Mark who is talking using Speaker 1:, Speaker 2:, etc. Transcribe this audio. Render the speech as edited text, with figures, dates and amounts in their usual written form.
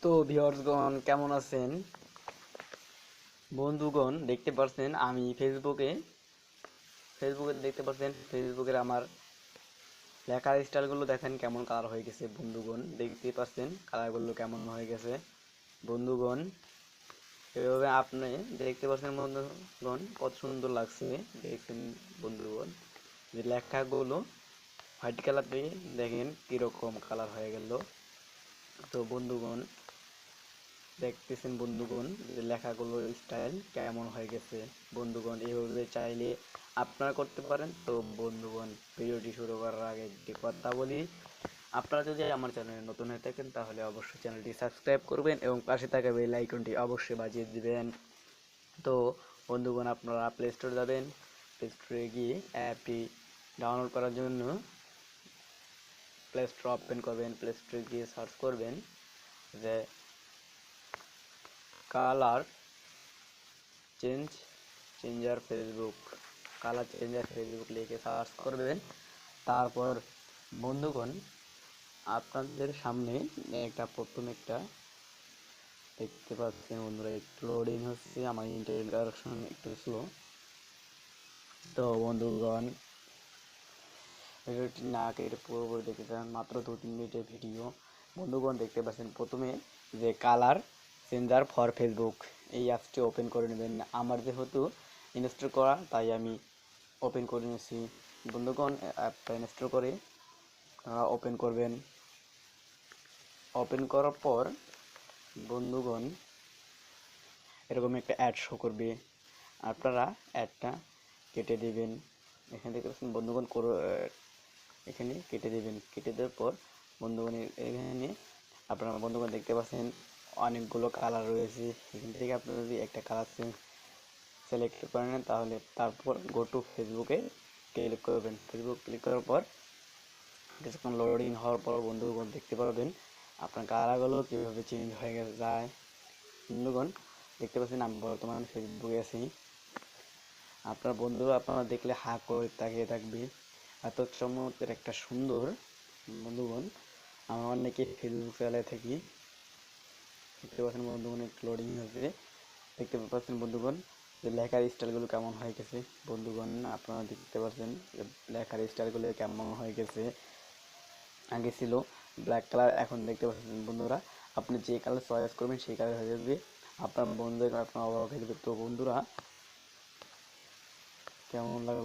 Speaker 1: তো ভিউয়ার্সগণ কেমন আছেন? বন্ধুগণ দেখতে পাচ্ছেন আমি ফেসবুকে দেখতে পাচ্ছেন ফেসবুকের আমার লেখার স্টাইলগুলো দেখেন কেমন কালার হয়ে গেছে। বন্ধুগণ দেখতে পাচ্ছেন কালারগুলো কেমন হয়ে গেছে। বন্ধুগণ এভাবে আপনি দেখতে পাচ্ছেন বন্ধুগণ কত সুন্দর লাগছে দেখছেন। বন্ধুগণ যে লেখাগুলো হোয়াইট কালার দিয়ে দেখেন কিরকম কালার হয়ে গেল। তো বন্ধুগণ দেখতেছেন বন্ধুগণ যে লেখাগুলোর স্টাইল কেমন হয়ে গেছে। বন্ধুগণ এইভাবে চাইলে আপনারা করতে পারেন। তো বন্ধুগণ ভিডিওটি শুরু করার আগে একটি কথা বলি, আপনারা যদি আমার চ্যানেলে নতুন হয়ে থাকেন তাহলে অবশ্যই চ্যানেলটি সাবস্ক্রাইব করবেন এবং পাশে থাকা বেল আইকনটি অবশ্যই বাজিয়ে দিবেন। তো বন্ধুগণ আপনারা প্লে স্টোরে যাবেন, প্লে স্টোরে গিয়ে অ্যাপটি ডাউনলোড করার জন্য প্লে স্টোর ওপেন করবেন। প্লে স্টোরে গিয়ে সার্চ করবেন যে colour changer Facebook, colour changer Facebook লিখে সার্চ করবেন। তারপর বন্ধুগণ আপনাদের সামনে প্রথম একটা দেখতে পাচ্ছেন বন্ধুরা, একটু লোডিং হচ্ছে, আমার ইন্টারনেট কানেকশন একটু স্লো। তো বন্ধুগণ ভিডিওটি না কেটে পুরোপুরি দেখতে চান, মাত্র 2-3 মিনিটের ভিডিও। বন্ধুগণ দেখতে পাচ্ছেন প্রথমে যে কালার চেঞ্জার ফর ফেসবুক এই অ্যাপসটি ওপেন করে নেবেন। আমার যেহেতু ইনস্টল করা তাই আমি ওপেন করে নিয়েছি। বন্ধুগণ অ্যাপটা ইনস্টল করে ওপেন করবেন। ওপেন করার পর বন্ধুগণ এরকম একটা অ্যাড শো করবে, আপনারা অ্যাডটা কেটে দেবেন। এখানে দেখতে পাচ্ছেন বন্ধুগণ এখানে কেটে দেবেন। কেটে দেওয়ার পর বন্ধুগণ এখানে আপনারা বন্ধুগণ দেখতে পাচ্ছেন অনেকগুলো কালার রয়েছে। এখান থেকে আপনারা যদি একটা কালার সিলেক্ট করে নেন তাহলে তারপর গো টু ফেসবুকে ক্লিক করবেন। ফেসবুক ক্লিক করার পর কিছুক্ষণ লোডিং হওয়ার পর বন্ধুগণ দেখতে পারবেন আপনার কালারগুলো কীভাবে চেঞ্জ হয়ে যায়। বন্ধুগণ দেখতে পাচ্ছেন আমি বর্তমানে ফেসবুকে আছি। আপনার বন্ধুরা আপনারা দেখলে হা করে তাকিয়ে থাকবে, এত চমৎকার একটা সুন্দর। বন্ধুগণ আমার অনেকে ফেসবুক চালায় থাকি। দেখতে পাচ্ছেন বন্ধুগণ একটু লোডিং হচ্ছে। দেখতে পাচ্ছেন বন্ধুগণ যে লেখার স্টাইলগুলো কেমন হয়ে গেছে। বন্ধুগণ আপনারা দেখতে পাচ্ছেন যে লেখার স্টাইলগুলো কেমন হয়ে গেছে। আগে ছিল ব্ল্যাক কালার, এখন দেখতে পাচ্ছেন বন্ধুরা আপনি যে কালার চয়েস করবেন সেই কালার হয়ে যাবে। আপনার বন্ধুদের আপনার অবাক হয়ে যাবে। তো বন্ধুরা কেমন লাগলো